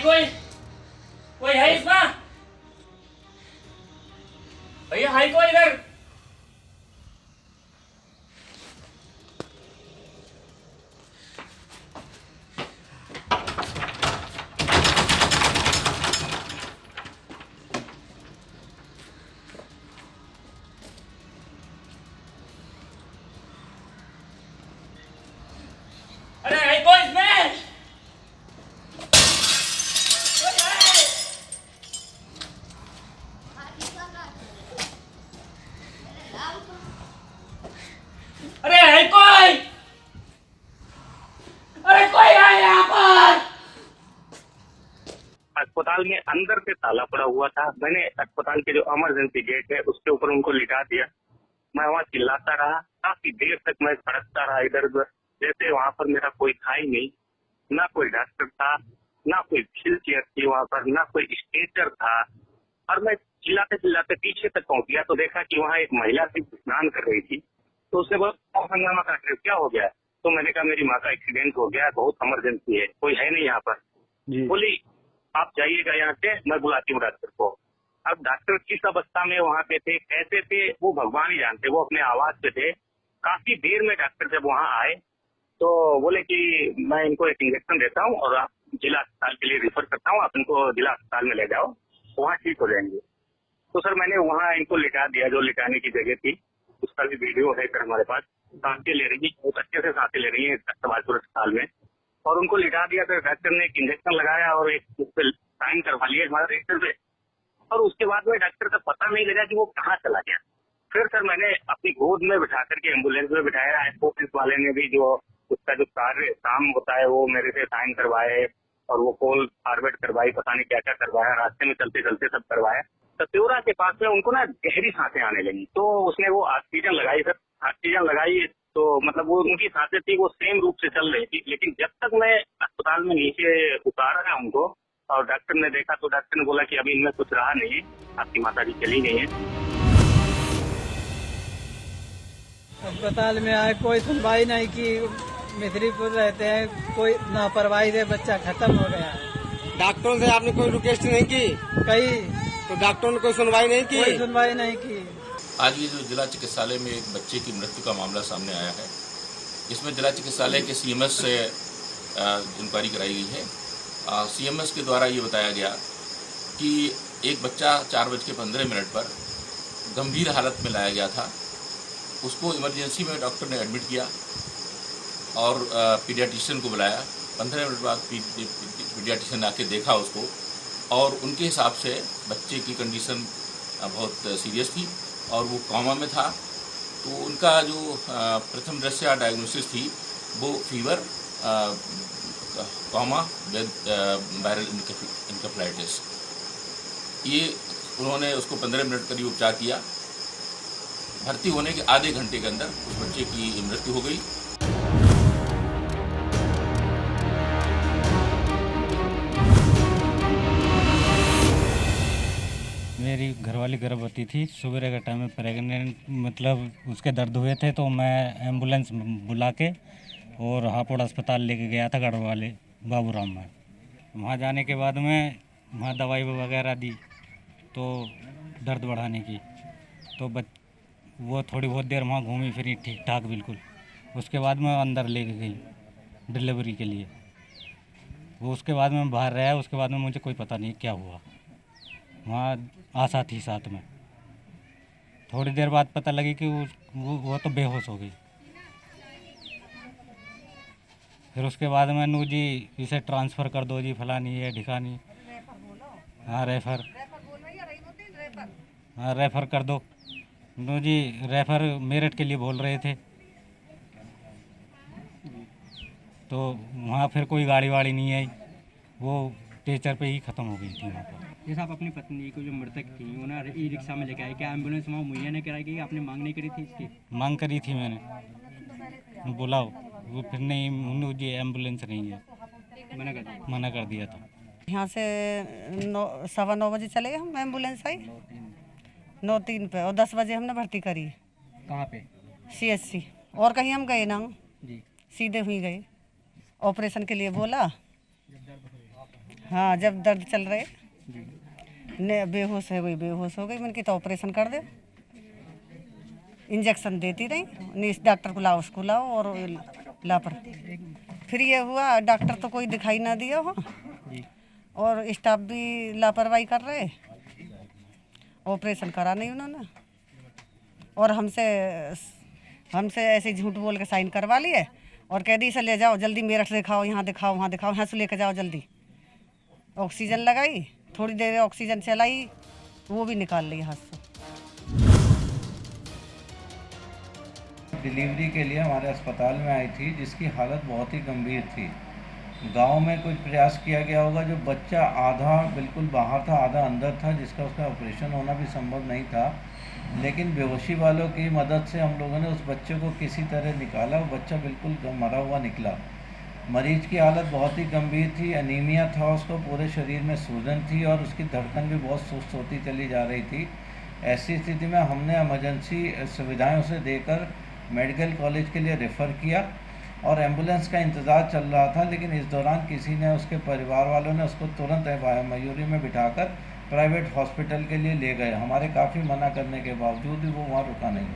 कोई कोई है इसमें? भैया है कोई इधर? अरे है कोई इसमें? कोई है? अरे है कोई? अरे कोई है यहाँ पर? अस्पताल में अंदर से ताला पड़ा हुआ था। मैंने अस्पताल के जो इमरजेंसी गेट है उसके ऊपर उनको लिटा दिया। मैं वहाँ चिल्लाता रहा, काफी देर तक मैं भड़कता रहा इधर उधर, जैसे वहाँ पर मेरा कोई था ही नहीं। ना कोई डॉक्टर था, ना कोई व्हील चेयर थी वहाँ पर, ना कोई स्ट्रेचर था। और मैं चिल्लाते चिल्लाते पीछे तक पहुंच गया तो देखा कि वहाँ एक महिला सिर्फ स्नान कर रही थी। तो उससे बोला हंगामा काट रहे हो, क्या हो गया? तो मैंने कहा मेरी माँ का एक्सीडेंट हो गया, बहुत इमरजेंसी है, कोई है नहीं यहाँ पर। बोली आप जाइएगा यहाँ से, मैं बुलाती हूँ डॉक्टर को। अब डॉक्टर किस अवस्था में वहाँ पे थे, कैसे थे, वो भगवान ही जानते। वो अपने आवाज पे थे। काफी देर में डॉक्टर जब वहाँ आए तो बोले कि मैं इनको एक इंजेक्शन देता हूँ और आप जिला अस्पताल के लिए रिफर करता हूँ, आप इनको जिला अस्पताल में ले जाओ, वहाँ ठीक हो जाएंगे। तो सर मैंने वहाँ इनको लिटा दिया, जो लिटाने की जगह थी। उसका भी वीडियो है सर हमारे पास। सांसें ले रही थी, बहुत अच्छे से सांसें ले रही है सवालपुर अस्पताल में। और उनको लिटा दिया तो डॉक्टर ने एक इंजेक्शन लगाया और एक उस पर साइन करवा लिया हमारे रजिस्टर पे। और उसके बाद में डॉक्टर का पता नहीं लगा कि वो कहाँ चला गया। फिर सर मैंने अपनी गोद में बिठा करके एम्बुलेंस में बिठाया। पुलिस वाले ने भी जो उसका जो कार्य काम होता है वो मेरे से साइन करवाए और वो कॉल फॉरवर्ड करवाई, पता नहीं क्या क्या करवाया, रास्ते में चलते चलते सब करवाया। सत्योरा के पास में उनको ना गहरी सांसें आने लगी तो उसने वो ऑक्सीजन लगाई सर। ऑक्सीजन लगाई तो मतलब वो उनकी सांसें थी वो सेम रूप से चल रही थी। लेकिन जब तक मैं अस्पताल में नीचे उतारा उनको और डॉक्टर ने देखा तो डॉक्टर ने बोला कि अभी इनमें कुछ रहा नहीं है, आपकी माता जी चली गई है। अस्पताल में आए, कोई सुनवाई नहीं की। मिथिरीपुर रहते हैं, कोई लापरवाही से बच्चा खत्म हो गया है। डॉक्टरों से आपने कोई रिक्वेस्ट नहीं की? कई तो डॉक्टरों ने कोई सुनवाई नहीं की? कोई सुनवाई नहीं की। आज ये जो जिला चिकित्सालय में एक बच्चे की मृत्यु का मामला सामने आया है, इसमें जिला चिकित्सालय के सीएमएस से इंक्वायरी कराई गई है। सीएमएस के द्वारा ये बताया गया कि एक बच्चा 4:15 पर गंभीर हालत में लाया गया था। उसको इमरजेंसी में डॉक्टर ने एडमिट किया और पीडियाट्रिशियन को बुलाया। 15 मिनट बाद पीडियाट्रिशियन ने आके देखा उसको और उनके हिसाब से बच्चे की कंडीशन बहुत सीरियस थी और वो कोमा में था। तो उनका जो प्रथम दृष्टया डायग्नोसिस थी वो fever, coma with viral encephalitis. ये उन्होंने उसको 15 मिनट करीब उपचार किया। भर्ती होने के आधे घंटे के अंदर उस बच्चे की मृत्यु हो गई। मेरी घरवाली गर्भवती थी। सुबह के टाइम में प्रेग्नेंट, मतलब उसके दर्द हुए थे तो मैं एम्बुलेंस बुला के और हापुड़ अस्पताल लेके गया था गढ़वाले बाबूराम में। वहाँ जाने के बाद में वहाँ दवाई वगैरह दी तो दर्द बढ़ाने की, तो वो थोड़ी बहुत देर वहाँ घूमी फिरी ठीक ठाक बिल्कुल। उसके बाद में अंदर लेके गई डिलीवरी के लिए। वो उसके बाद में बाहर रहा। उसके बाद में मुझे कोई पता नहीं क्या हुआ। वहाँ आशा थी साथ में। थोड़ी देर बाद पता लगी कि वो तो बेहोश हो गई। फिर उसके बाद में नू जी इसे ट्रांसफ़र कर दो जी, फलानी है ढिकानी। हाँ रेफ़र, हाँ रेफ़र कर दो। नू जी रेफ़र मेरठ के लिए बोल रहे थे। तो वहाँ फिर कोई गाड़ी वाड़ी नहीं आई, वो टीचर पे ही ख़त्म हो गई थी वहाँ पर। जैसे आप अपनी पत्नी को जो मृतक थी उन्हें ई रिक्शा में लेके आए, क्या एम्बुलेंस वहाँ मुहैया नहीं कराई गई? आपने मांग नहीं करी थी इसकी? मांग करी थी मैंने, बुलाओ। वो फिर नहीं, उन्होंने जी एम्बुलेंस नहीं है, मना कर दिया था। यहाँ से 9:15 बजे चले गए हम। एम्बुलेंस आई 9:03 पे और 10 बजे हमने भर्ती करी। कहाँ पे? CHC। और कहीं हम गए ना जी, सीधे हुई गए। ऑपरेशन के लिए बोला। हाँ, जब दर्द चल रहे ने बेहोश है वही बेहोश हो गई। मैंने कहा तो ऑपरेशन कर दे। इंजेक्शन देती रही, नहीं इस डॉक्टर को लाओ उसको लाओ और लापर। फिर ये हुआ डॉक्टर तो कोई दिखाई ना दिया हो और स्टाफ भी लापरवाही कर रहे, ऑपरेशन करा नहीं उन्होंने और हमसे ऐसे झूठ बोल के साइन करवा लिए और कह दी इसे ले जाओ जल्दी मेरठ दिखाओ, यहाँ दिखाओ, वहाँ दिखाओ, यहाँ से लेके जाओ जल्दी। ऑक्सीजन लगाई, थोड़ी देर ऑक्सीजन चलाई, वो भी निकाल ली हाथ से। डिलीवरी के लिए हमारे अस्पताल में आई थी जिसकी हालत बहुत ही गंभीर थी। गांव में कुछ प्रयास किया गया होगा, जो बच्चा आधा बिल्कुल बाहर था आधा अंदर था, जिसका उसका ऑपरेशन होना भी संभव नहीं था, लेकिन बेहोशी वालों की मदद से हम लोगों ने उस बच्चे को किसी तरह निकाला। वो बच्चा बिल्कुल मरा हुआ निकला। मरीज की हालत बहुत ही गंभीर थी, एनीमिया था उसको, पूरे शरीर में सूजन थी और उसकी धड़कन भी बहुत सुस्त होती चली जा रही थी। ऐसी स्थिति में हमने इमरजेंसी सुविधाएं उसे देकर मेडिकल कॉलेज के लिए रेफ़र किया और एम्बुलेंस का इंतज़ार चल रहा था, लेकिन इस दौरान किसी ने, उसके परिवार वालों ने उसको तुरंत मयूरी में बिठाकर प्राइवेट हॉस्पिटल के लिए ले गए। हमारे काफ़ी मना करने के बावजूद भी वो वहाँ रुका नहीं।